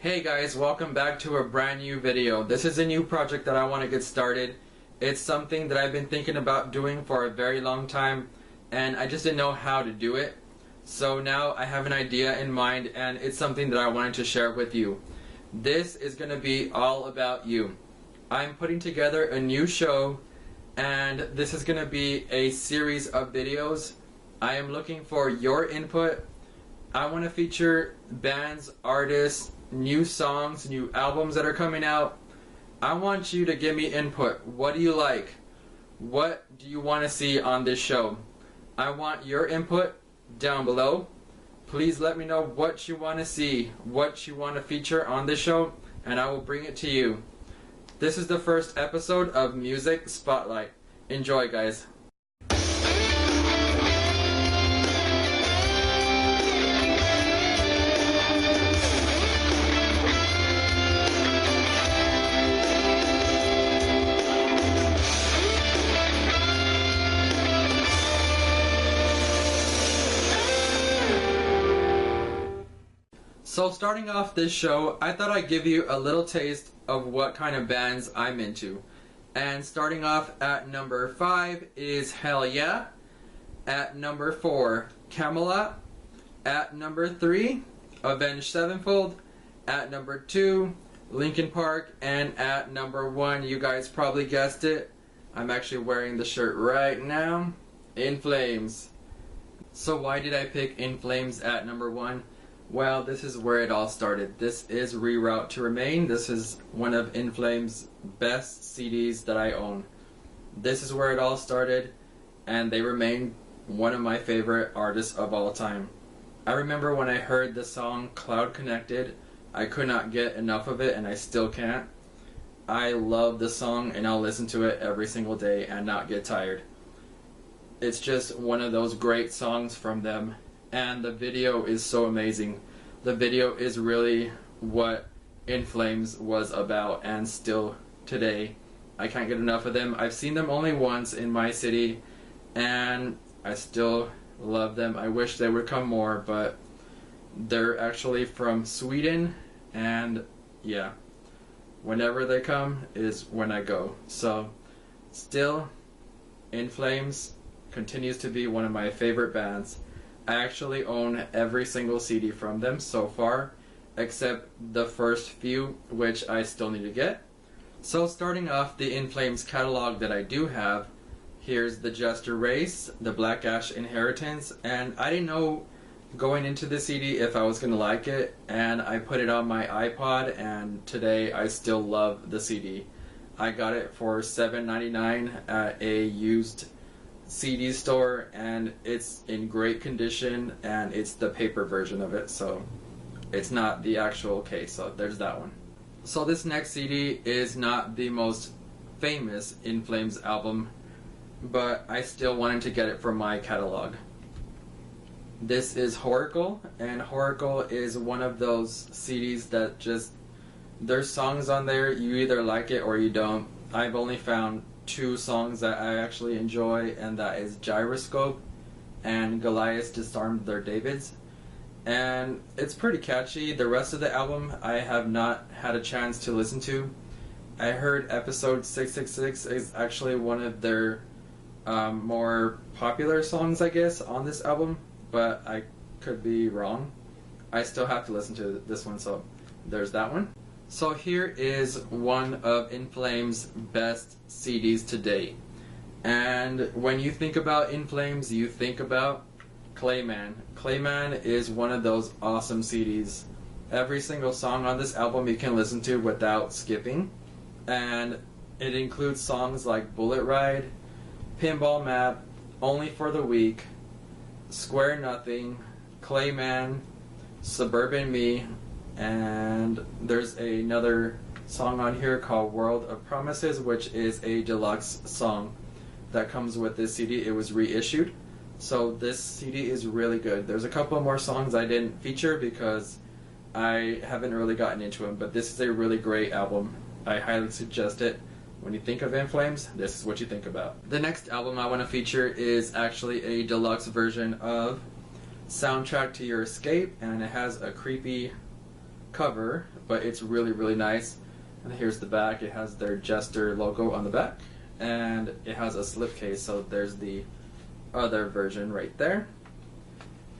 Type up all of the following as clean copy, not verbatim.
Hey guys, welcome back to a brand new video. This is a new project that I want to get started. It's something that I've been thinking about doing for a very long time and I just didn't know how to do it. So now I have an idea in mind and it's something that I wanted to share with you. This is going to be all about you. I'm putting together a new show and this is going to be a series of videos. I am looking for your input. I want to feature bands, artists, new songs, new albums that are coming out. I want you to give me input. What do you like? What do you want to see on this show? I want your input down below. Please let me know what you want to see, what you want to feature on this show, and I will bring it to you. This is the first episode of Music Spotlight. Enjoy, guys. So starting off this show, I thought I'd give you a little taste of what kind of bands I'm into. And starting off at number 5 is Hell Yeah. At number 4, Camelot. At number 3, Avenged Sevenfold. At number 2, Linkin Park. And at number 1, you guys probably guessed it, I'm actually wearing the shirt right now, In Flames. So why did I pick In Flames at number 1? Well, this is where it all started. This is Reroute to Remain. This is one of In Flames' best CDs that I own. This is where it all started, and they remain one of my favorite artists of all time. I remember when I heard the song Cloud Connected, I could not get enough of it, and I still can't. I love the song, and I'll listen to it every single day and not get tired. It's just one of those great songs from them. And the video is so amazing. The video is really what In Flames was about, and still today I can't get enough of them. I've seen them only once in my city and I still love them. I wish they would come more, but they're actually from Sweden, and yeah, whenever they come is when I go. So still, In Flames continues to be one of my favorite bands. I actually own every single CD from them so far, except the first few, which I still need to get. So starting off the In Flames catalog that I do have, here's the Jester Race, the Black Ash Inheritance, and I didn't know going into the CD if I was going to like it, and I put it on my iPod, and today I still love the CD. I got it for $7.99 at a used CD store, and it's in great condition, and it's the paper version of it, so it's not the actual case, so there's that one. So this next CD is not the most famous In Flames album, but I still wanted to get it from my catalog. This is Horacle, and Horacle is one of those CDs that just, there's songs on there, you either like it or you don't. I've only found 2 songs that I actually enjoy, and that is Gyroscope and Goliath Disarmed Their Davids, and it's pretty catchy. The rest of the album I have not had a chance to listen to. I heard Episode 666 is actually one of their more popular songs, I guess, on this album, but I could be wrong. I still have to listen to this one, so there's that one. So here is one of In Flames' best CDs to date. And when you think about In Flames, you think about Clayman. Clayman is one of those awesome CDs. Every single song on this album you can listen to without skipping. And it includes songs like Bullet Ride, Pinball Map, Only for the Weak, Square Nothing, Clayman, Suburban Me, and there's another song on here called World of Promises, which is a deluxe song that comes with this CD. It was reissued, so this CD is really good. There's a couple more songs I didn't feature because I haven't really gotten into them, but this is a really great album. I highly suggest it. When you think of In Flames, this is what you think about. The next album I want to feature is actually a deluxe version of Soundtrack to Your Escape, and it has a creepy cover, but it's really nice. And here's the back. It has their Jester logo on the back, and it has a slipcase, so there's the other version right there.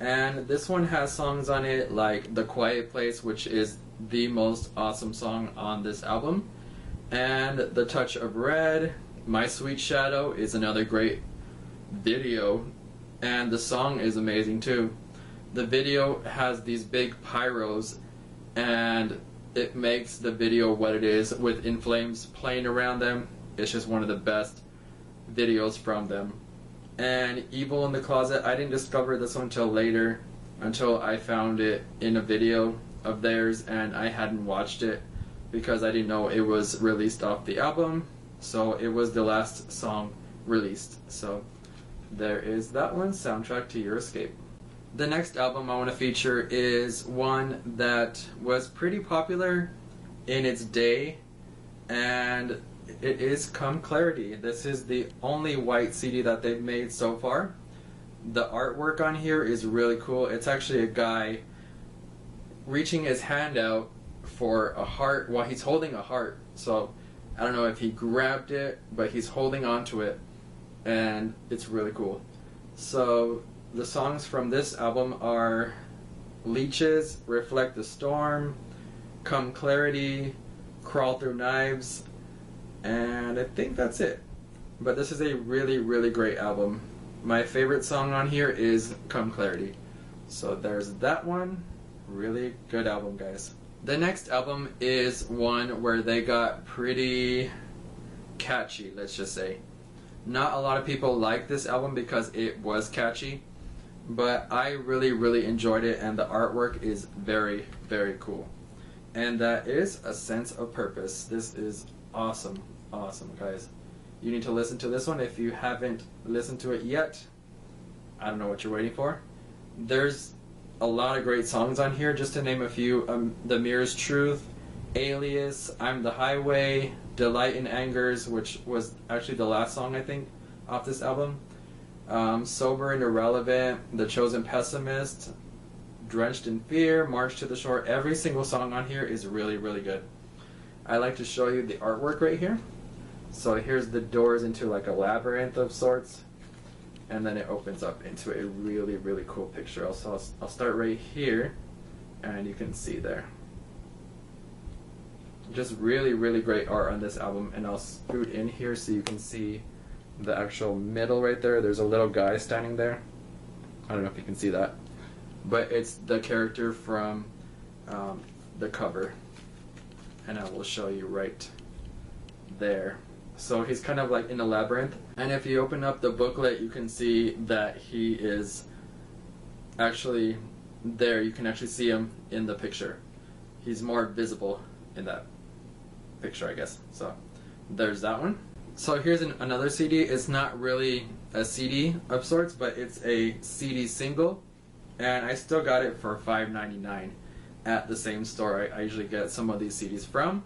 And this one has songs on it like The Quiet Place, which is the most awesome song on this album, and The Touch of Red. My Sweet Shadow is another great video, and the song is amazing too. The video has these big pyros, and it makes the video what it is with In Flames playing around them. It's just one of the best videos from them. And Evil in the Closet, I didn't discover this one until later, until I found it in a video of theirs, and I hadn't watched it because I didn't know it was released off the album. So it was the last song released. So there is that one, Soundtrack to Your Escape. The next album I want to feature is one that was pretty popular in its day, and it is Come Clarity. This is the only white CD that they've made so far. The artwork on here is really cool. It's actually a guy reaching his hand out for a heart while he's holding a heart. So I don't know if he grabbed it, but he's holding onto it, and it's really cool. So the songs from this album are Leeches, Reflect the Storm, Come Clarity, Crawl Through Knives, and I think that's it. But this is a really great album. My favorite song on here is Come Clarity. So there's that one. Really good album, guys. The next album is one where they got pretty catchy, let's just say. Not a lot of people like this album because it was catchy, but I really enjoyed it, and the artwork is very cool. And that is A Sense of Purpose. This is awesome, guys. You need to listen to this one if you haven't listened to it yet. I don't know what you're waiting for. There's a lot of great songs on here, just to name a few. The Mirror's Truth, Alias, I'm the Highway, Delight in Angers, which was actually the last song I think off this album. Sober and Irrelevant, The Chosen Pessimist, Drenched in Fear, March to the Shore. Every single song on here is really good. I like to show you the artwork right here. So here's the doors into like a labyrinth of sorts, and then it opens up into a really cool picture. Also, I'll start right here, and you can see there. Just really great art on this album, and I'll scoot in here so you can see the actual middle right there. There's a little guy standing there. I don't know if you can see that, but it's the character from the cover, and I will show you right there. So he's kind of like in a labyrinth, and if you open up the booklet, you can see that he is actually there. You can actually see him in the picture. He's more visible in that picture, I guess. So there's that one. So here's another CD. It's not really a CD of sorts, but it's a CD single, and I still got it for $5.99 at the same store I usually get some of these CDs from.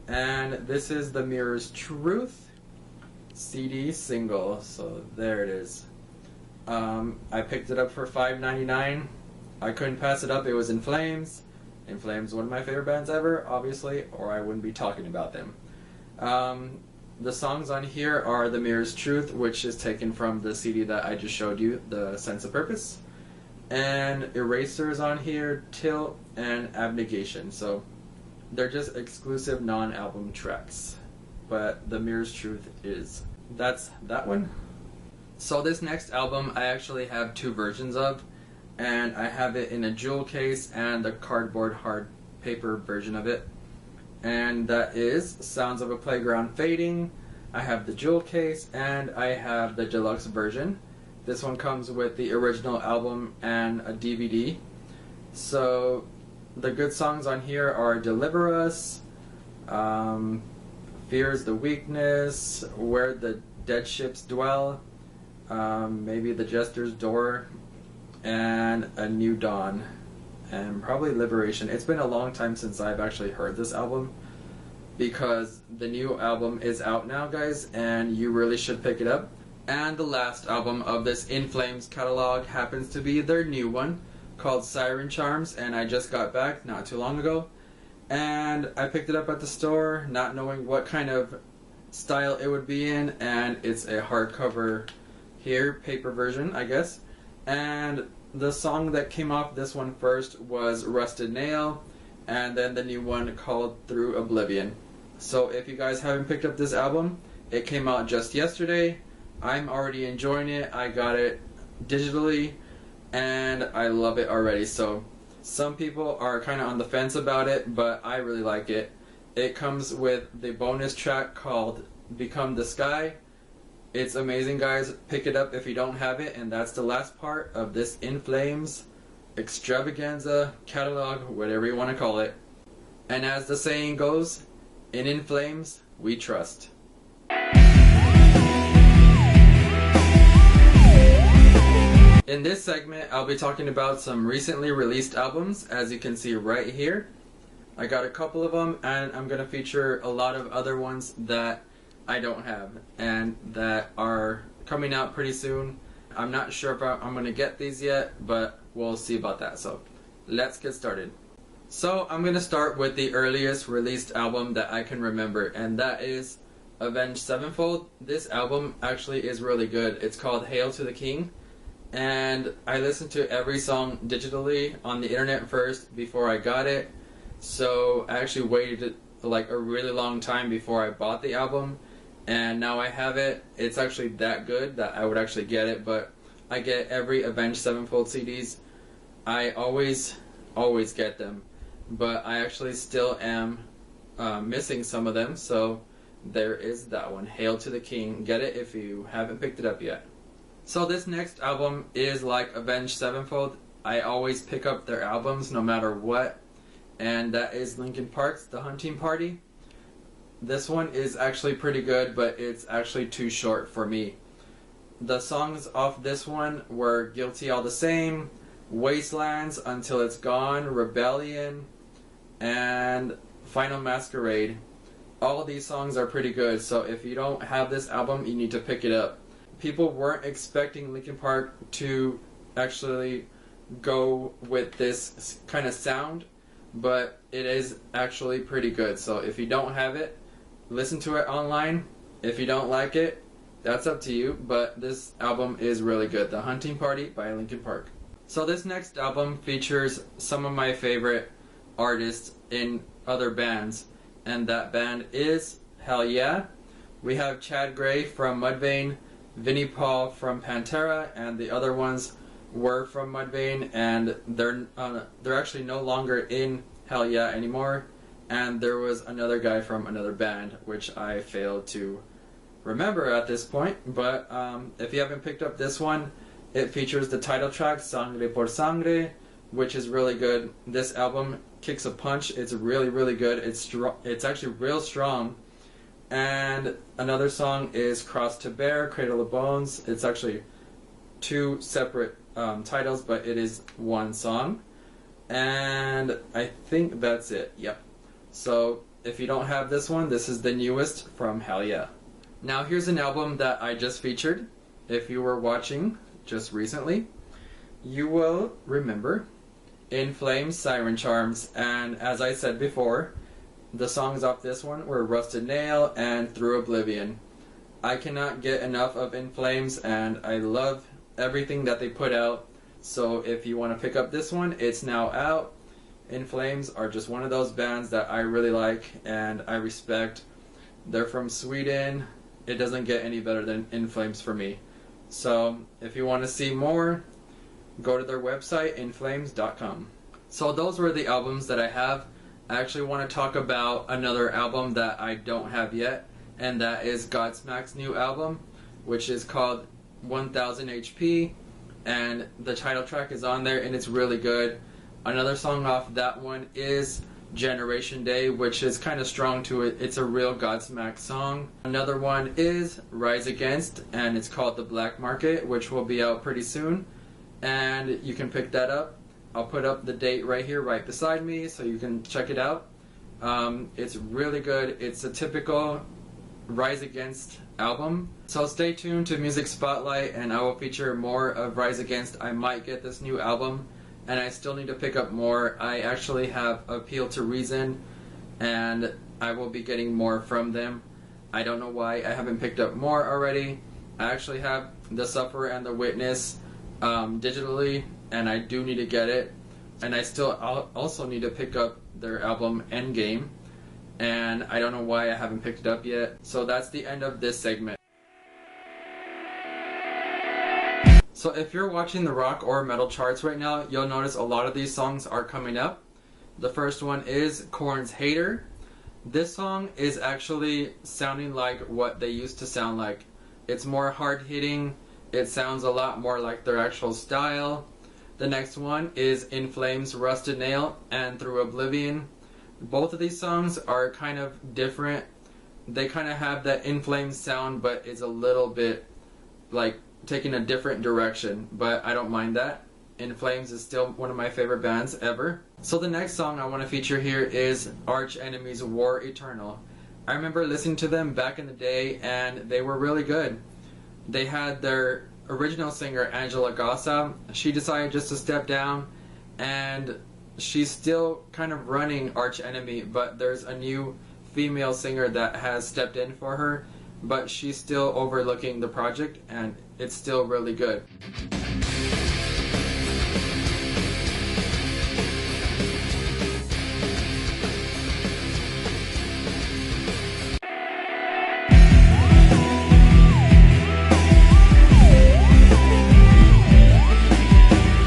And this is The Mirror's Truth CD single. So there it is. I picked it up for $5.99. I couldn't pass it up. It was In Flames. In Flames, one of my favorite bands ever, obviously, or I wouldn't be talking about them. The songs on here are The Mirror's Truth, which is taken from the CD that I just showed you, The Sense of Purpose. And Erasers on here, Tilt, and Abnegation. So they're just exclusive non-album tracks. But The Mirror's Truth is. That's that one. So this next album I actually have two versions of. And I have it in a jewel case and the cardboard hard paper version of it. And that is Sounds of a Playground Fading. I have the jewel case and I have the deluxe version. This one comes with the original album and a DVD. So the good songs on here are Deliver Us, Fear's the Weakness, Where the Dead Ships Dwell, maybe The Jester's Door, and A New Dawn, and probably Liberation. It's been a long time since I've actually heard this album, because the new album is out now, guys, and you really should pick it up. And the last album of this In Flames catalog happens to be their new one, called Siren Charms, and I just got back not too long ago. and I picked it up at the store, not knowing what kind of style it would be in, and it's a hardcover here, paper version, I guess. And the song that came off this one first was Rusted Nail, and then the new one called Through Oblivion. So if you guys haven't picked up this album, it came out just yesterday. I'm already enjoying it. I got it digitally, and I love it already. So some people are kind of on the fence about it, but I really like it. It comes with the bonus track called Become the Sky. It's amazing, guys. Pick it up if you don't have it, and that's the last part of this In Flames extravaganza catalog, whatever you want to call it. And as the saying goes, in Flames we trust. In this segment, I'll be talking about some recently released albums, as you can see right here. I got a couple of them, and I'm going to feature a lot of other ones that I don't have, and that are coming out pretty soon. I'm not sure if I'm going to get these yet, but we'll see about that. So, let's get started. So, I'm going to start with the earliest released album that I can remember, and that is Avenged Sevenfold. This album actually is really good. It's called Hail to the King. And I listened to every song digitally on the internet first before I got it. So I actually waited like a really long time before I bought the album. And now I have it. It's actually that good that I would actually get it. But I get every Avenged Sevenfold CDs. I always get them. But I actually still am missing some of them. So there is that one. Hail to the King. Get it if you haven't picked it up yet. So this next album is like Avenged Sevenfold. I always pick up their albums no matter what. And that is Linkin Park's The Hunting Party. This one is actually pretty good, but it's actually too short for me. The songs off this one were Guilty All the Same, Wastelands, Until It's Gone, Rebellion, and Final Masquerade. All of these songs are pretty good, so if you don't have this album, you need to pick it up. People weren't expecting Linkin Park to actually go with this kind of sound, but it is actually pretty good. So if you don't have it, listen to it online. If you don't like it, that's up to you, but this album is really good. The Hunting Party by Linkin Park. So this next album features some of my favorite artists in other bands, and that band is Hell Yeah. We have Chad Gray from Mudvayne, Vinnie Paul from Pantera, and the other ones were from Mudvayne, and they're actually no longer in Hell Yeah anymore. And there was another guy from another band, which I failed to remember at this point. But if you haven't picked up this one, it features the title track Sangre por Sangre, which is really good. This album kicks a punch. It's really, really good. It's actually real strong. And another song is Cross to Bear, Cradle of Bones. It's actually two separate titles, but it is one song. And I think that's it. Yep. So if you don't have this one, this is the newest from Hell Yeah. Now here's an album that I just featured. If you were watching just recently, you will remember In Flames, Siren Charms. And as I said before, the songs off this one were Rusted Nail and Through Oblivion. I cannot get enough of In Flames, and I love everything that they put out. So if you want to pick up this one, it's now out. In Flames are just one of those bands that I really like and I respect. They're from Sweden. It doesn't get any better than In Flames for me. So if you want to see more, go to their website, inflames.com. So those were the albums that I have. I actually want to talk about another album that I don't have yet, and that is Godsmack's new album, which is called 1000 HP, and the title track is on there, and it's really good. Another song off that one is Generation Day, which is kind of strong to it. It's a real Godsmack song. Another one is Rise Against, and it's called The Black Market, which will be out pretty soon, and you can pick that up. I'll put up the date right here, right beside me, so you can check it out. It's really good. It's a typical Rise Against album. So stay tuned to Music Spotlight, and I will feature more of Rise Against. I might get this new album, and I still need to pick up more. I actually have Appeal to Reason, and I will be getting more from them. I don't know why I haven't picked up more already. I actually have The Sufferer and The Witness digitally, and I do need to get it. And I still also need to pick up their album Endgame, and I don't know why I haven't picked it up yet. So that's the end of this segment. So if you're watching the rock or metal charts right now, you'll notice a lot of these songs are coming up. The first one is Korn's Hater. This song is actually sounding like what they used to sound like. It's more hard-hitting. It sounds a lot more like their actual style. The next one is In Flames, Rusted Nail, and Through Oblivion. Both of these songs are kind of different. They kind of have that In Flames sound, but it's a little bit like taking a different direction, but I don't mind that. In Flames is still one of my favorite bands ever. So the next song I want to feature here is Arch Enemy's War Eternal. I remember listening to them back in the day, and they were really good. They had their original singer, Angela Gossa. She decided just to step down, and she's still kind of running Arch Enemy, but there's a new female singer that has stepped in for her, but she's still overlooking the project, and it's still really good.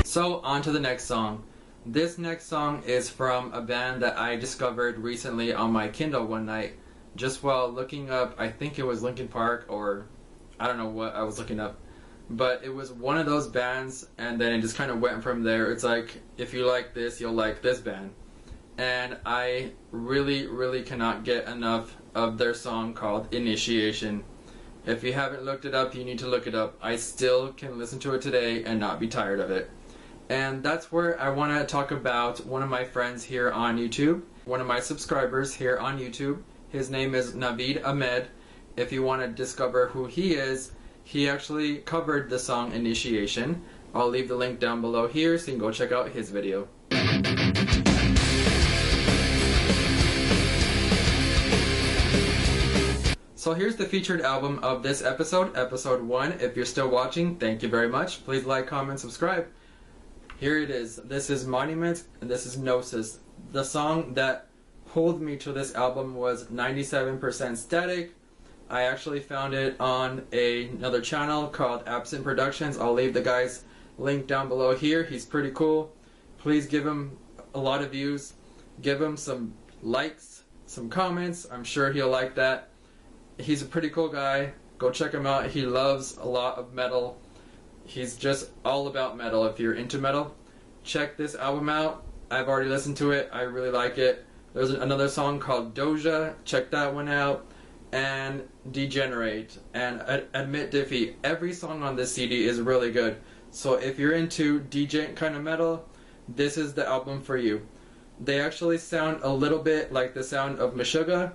So on to the next song. This next song is from a band that I discovered recently on my Kindle one night, just while looking up, I think it was Linkin Park, or I don't know what I was looking up, but it was one of those bands, and then it just kind of went from there. It's like, if you like this, you'll like this band. And I really cannot get enough of their song called Initiation. If you haven't looked it up, you need to look it up. I still can listen to it today and not be tired of it. And that's where I want to talk about one of my friends here on YouTube, one of my subscribers here on YouTube. His name is Naveed Ahmed. If you want to discover who he is, he actually covered the song Initiation. I'll leave the link down below here so you can go check out his video. So here's the featured album of this episode, episode 1. If you're still watching, thank you very much. Please like, comment, subscribe. Here it is. This is Monument, and this is Gnosis. The song that pulled me to this album was 97% Static. I actually found it on another channel called Absent Productions. I'll leave the guy's link down below here. He's pretty cool. Please give him a lot of views. Give him some likes, some comments. I'm sure he'll like that. He's a pretty cool guy. Go check him out. He loves a lot of metal. He's just all about metal. If you're into metal, check this album out. I've already listened to it. I really like it. There's another song called Doja. Check that one out. And Degenerate and Admit Defeat. Every song on this CD is really good. So if you're into DJ kind of metal, this is the album for you. They actually sound a little bit like the sound of Meshuggah.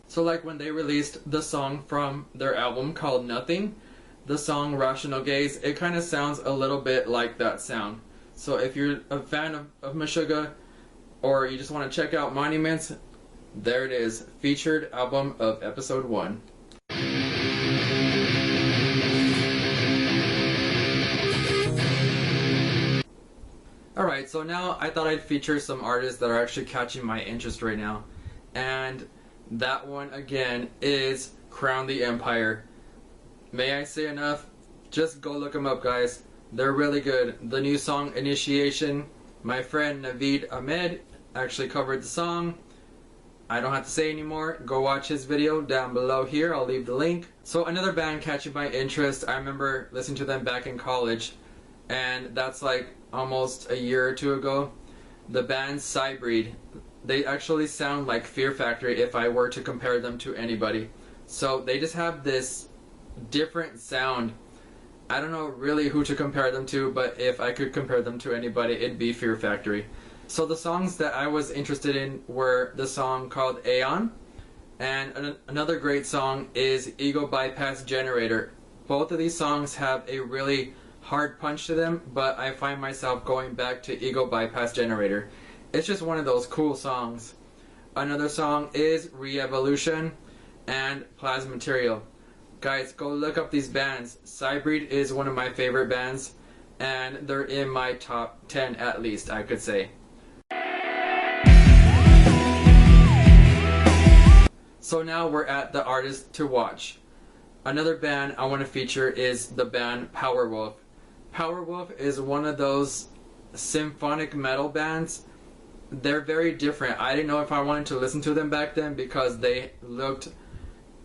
So like when they released the song from their album called Nothing, the song Rational Gaze, it kind of sounds a little bit like that sound. So if you're a fan of Meshuggah, or you just want to check out Monuments, there it is, featured album of episode 1. Alright, so now I thought I'd feature some artists that are actually catching my interest right now. And that one again is Crown the Empire. May I say enough? Just go look them up, guys. They're really good. The new song Initiation, my friend Naveed Ahmed actually covered the song. I don't have to say anymore. Go watch his video down below here. I'll leave the link. So another band catching my interest. I remember listening to them back in college, and that's like almost a year or two ago. The band Cybreed. They actually sound like Fear Factory if I were to compare them to anybody. So they just have this different sound. I don't know really who to compare them to, but if I could compare them to anybody, it'd be Fear Factory. So the songs that I was interested in were the song called Aeon, and another great song is Ego Bypass Generator. Both of these songs have a really hard punch to them, but I find myself going back to Ego Bypass Generator. It's just one of those cool songs. Another song is Re-Evolution and Plasma Material. Guys, go look up these bands. Cybreed is one of my favorite bands, and they're in my top 10 at least, I could say. So now we're at the artist to watch. Another band I want to feature is the band Powerwolf. Powerwolf is one of those symphonic metal bands. They're very different. I didn't know if I wanted to listen to them back then because they looked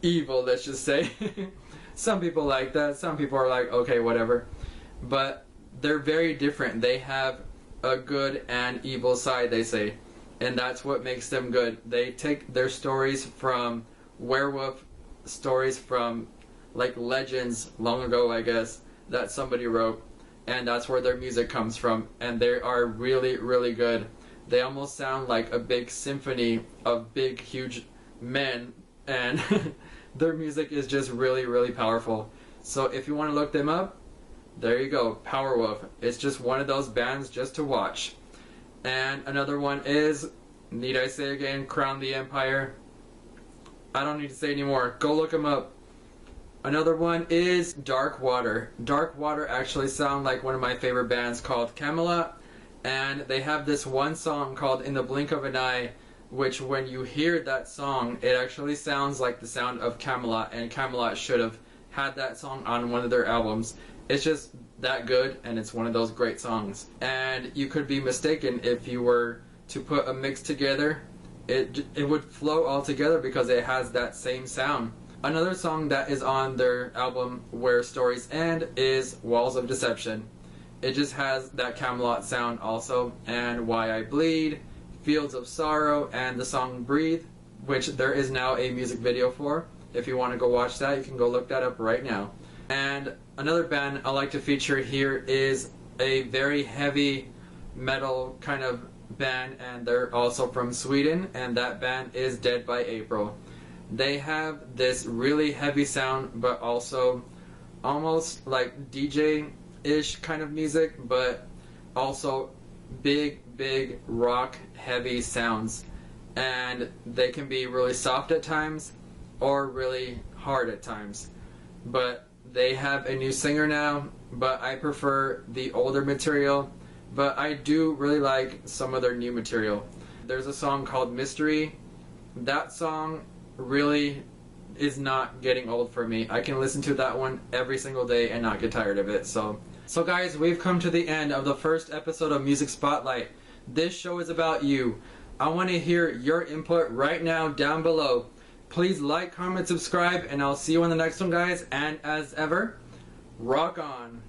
evil, let's just say. Some people like that. Some people are like, okay, whatever. But they're very different. They have a good and evil side, they say. And that's what makes them good. They take their stories from werewolf stories from like legends long ago, I guess, that somebody wrote. And that's where their music comes from. And they are really, really good. They almost sound like a big symphony of big, huge men. And their music is just really, really powerful. So if you want to look them up, there you go, Powerwolf. It's just one of those bands just to watch. And another one is, need I say again, Crown the Empire. I don't need to say anymore. Go look them up. Another one is Dark Water. Dark Water actually sound like one of my favorite bands called Camelot. And they have this one song called In the Blink of an Eye, which when you hear that song, it actually sounds like the sound of Camelot. And Camelot should have had that song on one of their albums. It's just that good, and it's one of those great songs. And you could be mistaken if you were to put a mix together. It would flow all together because it has that same sound. Another song that is on their album Where Stories End is Walls of Deception. It just has that Camelot sound also, and Why I Bleed, Fields of Sorrow, and the song Breathe, which there is now a music video for. If you want to go watch that, you can go look that up right now. And another band I like to feature here is a very heavy metal kind of band, and they're also from Sweden, and that band is Dead by April. They have this really heavy sound, but also almost like DJ-ish kind of music, but also big rock heavy sounds. And they can be really soft at times or really hard at times. But they have a new singer now, but I prefer the older material. But I do really like some of their new material. There's a song called Mystery. That song really is not getting old for me. I can listen to that one every single day and not get tired of it. So guys, we've come to the end of the first episode of Music Spotlight. This show is about you. I want to hear your input right now down below. Please like, comment, subscribe, and I'll see you on the next one, guys. And as ever, rock on.